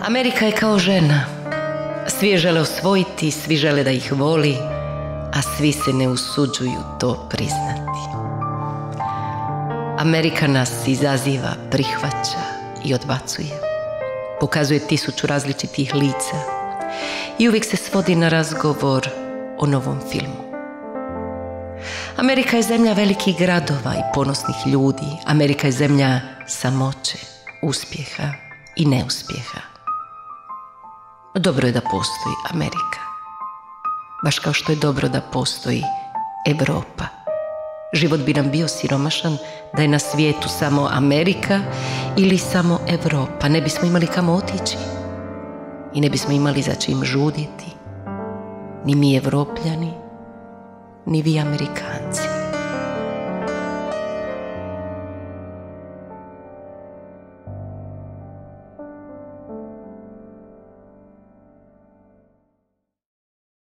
Amerika je kao žena. Svi je žele osvojiti, svi žele da ih voli, a svi se ne usuđuju to priznati. Amerika nas izaziva, prihvaća i odbacuje. Pokazuje 1000 različitih lica i uvijek se svodi na razgovor o novom filmu. Amerika je zemlja velikih gradova i ponosnih ljudi. Amerika je zemlja samoće, uspjeha i neuspjeha. Dobro je da postoji Amerika. Baš kao što je dobro da postoji Europa. Život bi nam bio siromašan da je na svijetu samo Amerika ili samo Europa. Ne bismo imali kamo otići i ne bismo imali za čim žuditi. Ni mi Evropljani, ni vi Amerikanci.